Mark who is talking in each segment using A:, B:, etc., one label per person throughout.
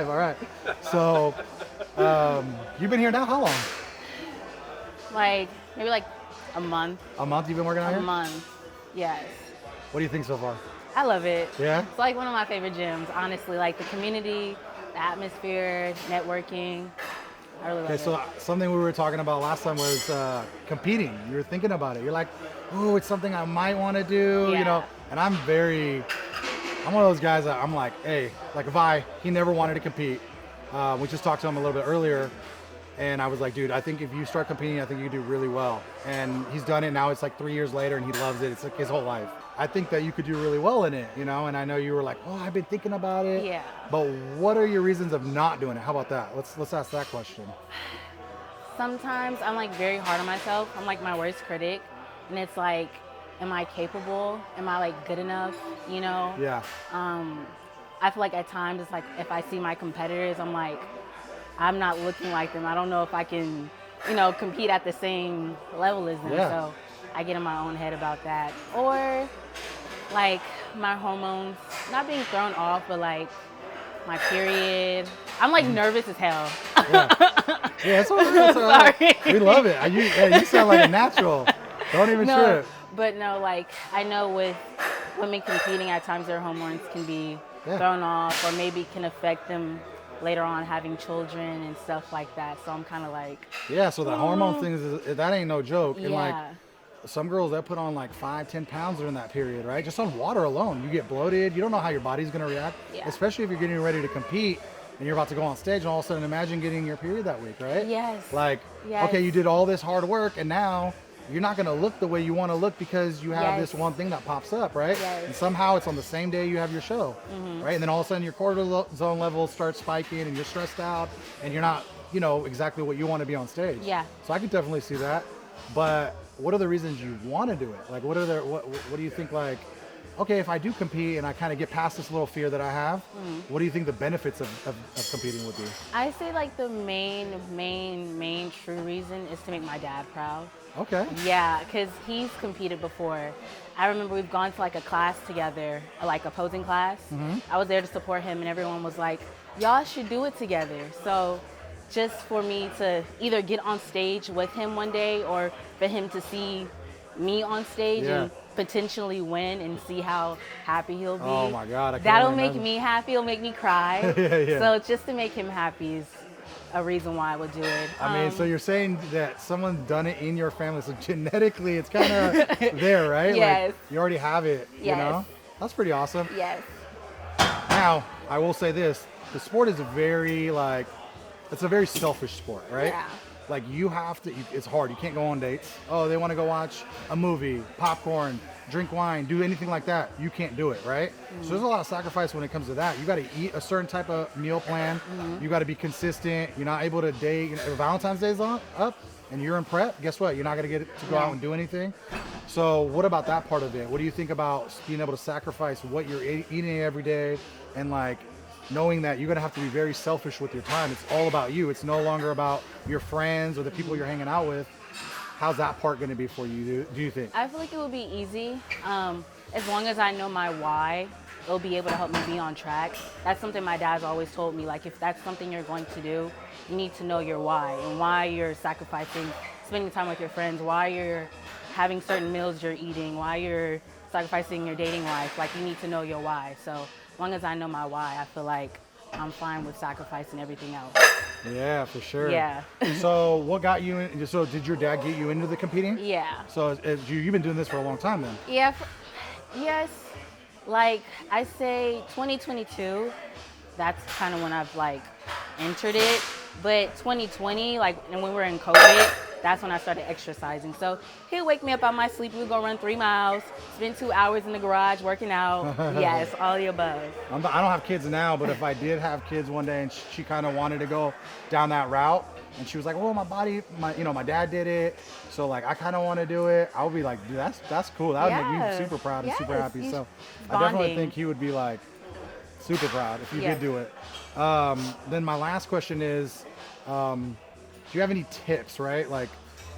A: All right. So, you've been here now how long?
B: Like maybe like a month.
A: A month you've been working out
B: A
A: here?
B: month. Yes.
A: What do you think so far?
B: I love it.
A: Yeah?
B: It's like one of my favorite gyms, honestly. Like the community, the atmosphere, networking. I really love
A: Okay,
B: it.
A: so something we were talking about last time was competing. You were thinking about it. You're like, oh, it's something I might want to do, you know?
B: Yeah.
A: And I'm one of those guys that I'm like, hey, like Vi, he never wanted to compete. We just talked to him a little bit earlier. And I was like, dude, I think if you start competing, I think you do really well. And he's done it now. It's like 3 years later and he loves it. It's like his whole life. I think that you could do really well in it, you know? And I know you were like, oh, I've been thinking about it.
B: Yeah.
A: But what are your reasons of not doing it? How about that? Let's ask that question.
B: Sometimes I'm like very hard on myself. I'm like my worst critic. And it's like, am I capable? Am I like good enough? You know?
A: Yeah.
B: I feel like at times it's like if I see my competitors, I'm like, I'm not looking like them. I don't know if I can, compete at the same level as them.
A: Yeah.
B: So I get in my own head about that. Or like my hormones not being thrown off, but like my period. I'm like nervous as hell.
A: Yeah, it's all right. It's all right.
B: Sorry.
A: We love it. You sound like a natural. Don't even
B: No,
A: trip.
B: but no, like I know with women competing, at times their hormones can be
A: Yeah.
B: thrown off, or maybe can affect them later on having children and stuff like that. So I'm kind of like,
A: Yeah, so the hormone thing that ain't no joke. And like
B: yeah,
A: some girls that put on like 5-10 pounds during that period, right? Just on water alone, you get bloated. You don't know how your body's gonna react,
B: Yeah.
A: especially if you're getting ready to compete and you're about to go on stage. And all of a sudden, imagine getting your period that week, right?
B: Yes.
A: Like,
B: Yes.
A: okay, you did all this hard work, and now you're not gonna look the way you want to look because you have this
B: Yes.
A: one thing that pops up, right?
B: Yes.
A: And somehow it's on the same day you have your show, right? And then all of a sudden your cortisol levels start spiking, and you're stressed out, and you're not, exactly what you want to be on stage.
B: Yeah.
A: So I can definitely see that. But what are the reasons you want to do it? Like, what do you think? Like, okay, if I do compete and I kind of get past this little fear that I have, what do you think the benefits of competing would be?
B: I say like the main true reason is to make my dad proud.
A: Okay.
B: Yeah, because he's competed before. I remember we've gone to like a class together, like a posing class. I was there to support him, and everyone was like, y'all should do it together. So just for me to either get on stage with him one day, or for him to see me on stage
A: Yeah.
B: and potentially win and see how happy he'll be.
A: Oh my God, I can't
B: That'll
A: only
B: make
A: imagine.
B: me happy, it'll make me cry.
A: Yeah.
B: So just to make him happy is a reason why I would do it.
A: I mean, so you're saying that someone's done it in your family, so genetically it's kind of there, right?
B: Yes.
A: Like you already have it, you
B: Yes.
A: know? That's pretty awesome.
B: Yes.
A: Now, I will say this, the sport is it's a very selfish sport, right?
B: Yeah.
A: Like it's hard. You can't go on dates. Oh, they want to go watch a movie, popcorn, drink wine, do anything like that. You can't do it, right? So there's a lot of sacrifice when it comes to that. You got to eat a certain type of meal plan. You got to be consistent. You're not able to date. If Valentine's Day's up and you're in prep, guess what? You're not going to get to go out and do anything. So what about that part of it? What do you think about being able to sacrifice what you're eating every day and like knowing that you're going to have to be very selfish with your time? It's all about you. It's no longer about your friends or the people you're hanging out with. How's that part going to be for you, do you think?
B: I feel like it will be easy. As long as I know my why, it'll be able to help me be on track. That's something my dad's always told me. Like, if that's something you're going to do, you need to know your why and why you're sacrificing spending time with your friends, why you're having certain meals you're eating, why you're sacrificing your dating life. Like, you need to know your why. So as long as I know my why, I feel like I'm fine with sacrificing everything else.
A: Yeah, for sure.
B: Yeah.
A: So what got you in? So did your dad get you into the competing?
B: Yeah.
A: So you've been doing this for a long time then?
B: Yeah. Yes. Like, I say 2022, that's kind of when I've like entered it. But 2020, like, and when we were in COVID, that's when I started exercising. So he'd wake me up out my sleep. We'd go run 3 miles, spend 2 hours in the garage working out. Yes, all the above.
A: I don't have kids now, but if I did have kids one day and she kind of wanted to go down that route, and she was like, "Oh, my dad did it, so like I kind of want to do it," I would be like, "Dude, that's cool. That would make
B: Yeah.
A: you super proud and super
B: Yes,
A: happy."
B: you-
A: So I definitely
B: bonding.
A: think he would be like super proud if you
B: Yeah.
A: did do it. Then my last question is, do you have any tips, right? Like,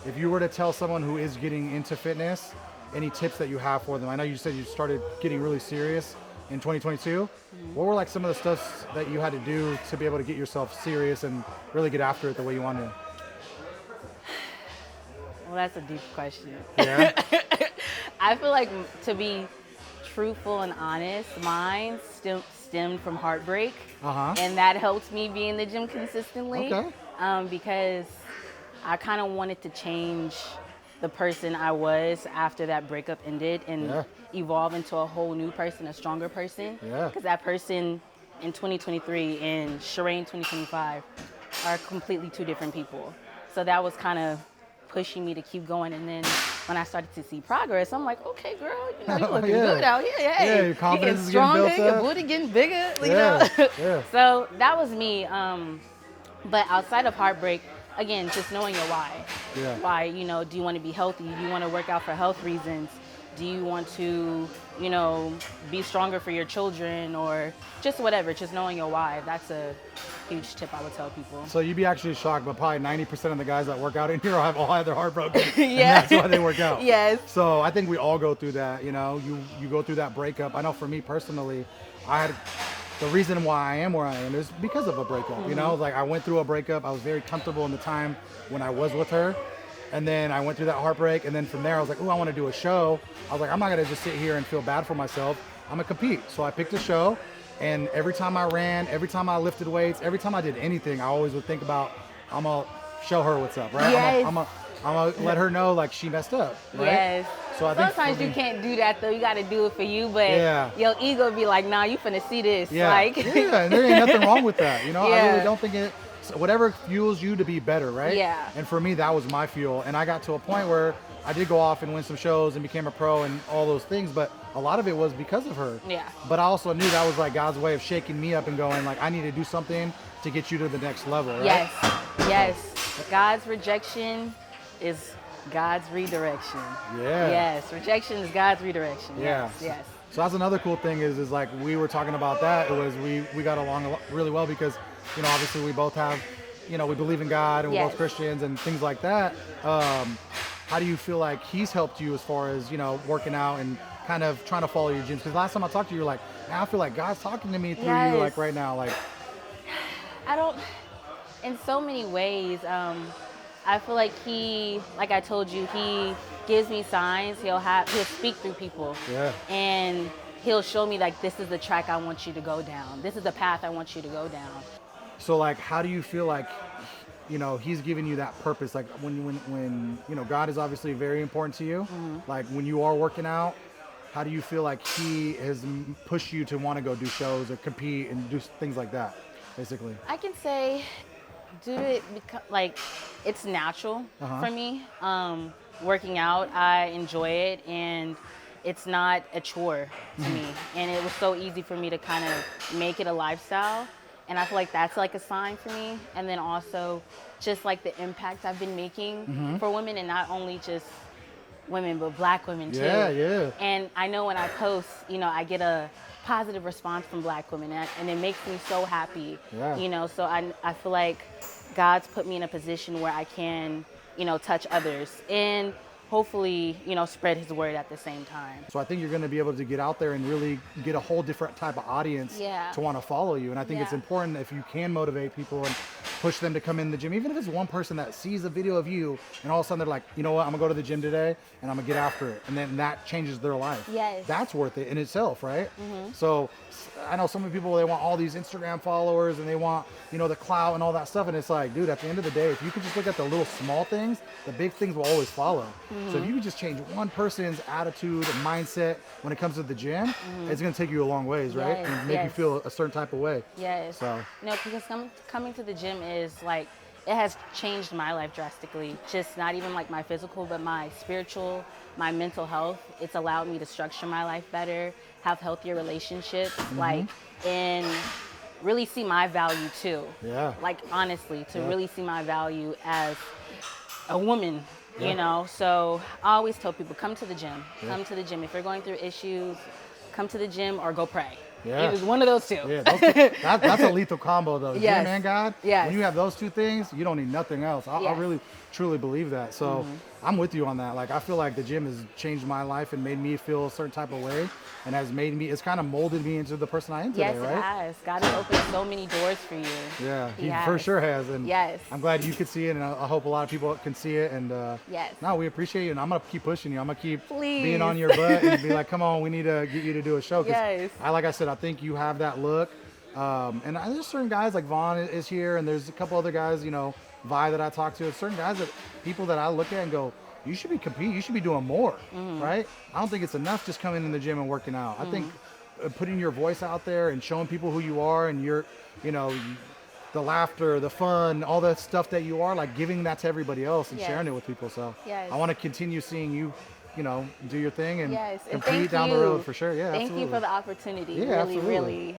A: if you were to tell someone who is getting into fitness, any tips that you have for them? I know you said you started getting really serious. in 2022. What were like some of the stuff that you had to do to be able to get yourself serious and really get after it the way you wanted?
B: Well, that's a deep question.
A: Yeah.
B: I feel like, to be truthful and honest, mine stemmed from heartbreak. And that helped me be in the gym consistently.
A: Okay.
B: Because I kind of wanted to change the person I was after that breakup ended and evolve into a whole new person, a stronger person.
A: Yeah.
B: Because that person in 2023 and Shireen 2025 are completely two different people. So that was kind of pushing me to keep going. And then when I started to see progress, I'm like, okay, girl, you know, you're looking good out here. Hey,
A: your confidence is
B: stronger,
A: getting built up.
B: your booty getting bigger, you know. So that was me. But outside of heartbreak, again, just knowing your why. Why, you know, do you want to be healthy? Do you want to work out for health reasons? Do you want to, you know, be stronger for your children, or just whatever? Just knowing your why. That's a huge tip I would tell people.
A: So you'd be actually shocked, but probably 90% of the guys that work out in here all have their heart broken.
B: Yeah.
A: And that's why they work out.
B: Yes.
A: So I think we all go through that, you know, you go through that breakup. I know for me personally, the reason why I am where I am is because of a breakup, you know, like I went through a breakup. I was very comfortable in the time when I was with her. And then I went through that heartbreak. And then from there I was like, oh, I want to do a show. I was like, I'm not going to just sit here and feel bad for myself. I'm going to compete. So I picked a show. And every time I ran, every time I lifted weights, every time I did anything, I always would think about, I'm going to show her what's up, right?
B: Yes.
A: I'm going to let her know like she messed up, right?
B: Yes.
A: So I think
B: sometimes you can't do that though. You got to do it for you, but your ego be like, nah, you finna see this.
A: Yeah.
B: Like,
A: yeah, and there ain't nothing wrong with that. You know, I
B: Yeah.
A: really don't think it, whatever fuels you to be better, right?
B: Yeah.
A: And for me, that was my fuel. And I got to a point where I did go off and win some shows and became a pro and all those things, but a lot of it was because of her.
B: Yeah.
A: But I also knew that was like God's way of shaking me up and going like, I need to do something to get you to the next level, right?
B: Yes. Yes. God's rejection is God's redirection.
A: Yeah.
B: Yes. Rejection is God's redirection.
A: Yeah.
B: Yes.
A: So that's another cool thing is like we were talking about that. It was we got along really well because, you know, obviously we both have, you know, we believe in God and we're both Christians and things like that. How do you feel like he's helped you as far as, you know, working out and kind of trying to follow your dreams? Because last time I talked to you, you're like, man, I feel like God's talking to me through you like right now. Like,
B: in so many ways, I feel like he, like I told you, he gives me signs. He'll speak through people.
A: Yeah.
B: And he'll show me like, this is the track I want you to go down. This is the path I want you to go down.
A: So like, how do you feel like, you know, he's giving you that purpose? Like when you know, God is obviously very important to you. Like when you are working out, how do you feel like he has pushed you to want to go do shows or compete and do things like that, basically?
B: I can say, do it because like it's natural for me. Working out, I enjoy it, and it's not a chore to me. And it was so easy for me to kind of make it a lifestyle. And I feel like that's like a sign for me. And then also just like the impact I've been making for women, and not only just women, but Black women too.
A: Yeah, yeah.
B: And I know when I post, you know, I get a positive response from Black women, and it makes me so happy.
A: Yeah.
B: You know, so I feel like God's put me in a position where I can, you know, touch others and hopefully, you know, spread his word at the same time.
A: So I think you're going to be able to get out there and really get a whole different type of audience to want to follow you. And I think it's important if you can motivate people and push them to come in the gym, even if it's one person that sees a video of you and all of a sudden they're like, you know what, I'm gonna go to the gym today and I'm gonna get after it. And then that changes their life.
B: Yes.
A: That's worth it in itself, right? So I know so many people, they want all these Instagram followers and they want, you know, the clout and all that stuff. And it's like, dude, at the end of the day, if you could just look at the little small things, the big things will always follow. So if you could just change one person's attitude and mindset when it comes to the gym, it's gonna take you a long ways, right?
B: Yes,
A: And make you feel a certain type of way.
B: Yes.
A: So.
B: No, because coming to the gym is like, it has changed my life drastically. Just not even like my physical, but my spiritual, my mental health. It's allowed me to structure my life better, have healthier relationships, like, and really see my value too.
A: Yeah.
B: Like honestly, to really see my value as a woman, you know? So I always tell people, come to the gym. Come to the gym. If you're going through issues, come to the gym or go pray.
A: Yeah.
B: It was one of those two.
A: Yeah, that's a lethal combo though.
B: Yes.
A: Gym and God.
B: Yes.
A: When you have those two things, you don't need nothing else. I really, truly believe that. So I'm with you on that. Like, I feel like the gym has changed my life and made me feel a certain type of way, and has made me. It's kind of molded me into the person I am today,
B: Yes,
A: right?
B: it has. God has opened so many doors for you.
A: Yeah, he
B: has.
A: for sure has, and
B: Yes.
A: I'm glad you could see it, and I hope a lot of people can see it. And
B: Yes.
A: no, we appreciate you, and I'm gonna keep pushing you. I'm gonna keep
B: Please.
A: being on your butt and be like, come on, we need to get you to do a show. 'Cause
B: Yes.
A: like I said, I think you have that look, and there's certain guys like Vaughn is here, and there's a couple other guys, you know, Vi that I talk to. Certain guys that people that I look at and go, you should be competing. You should be doing more, right? I don't think it's enough just coming in the gym and working out. I think putting your voice out there and showing people who you are and your, you know, the laughter, the fun, all that stuff that you are, like giving that to everybody else and
B: Yes.
A: sharing it with people. So
B: Yes.
A: I want to continue seeing you, you know, do your thing and
B: Yes, and
A: compete
B: thank
A: down the
B: you.
A: road for sure. Yeah,
B: Thank
A: absolutely.
B: you for the opportunity.
A: Yeah,
B: really,
A: absolutely.
B: really.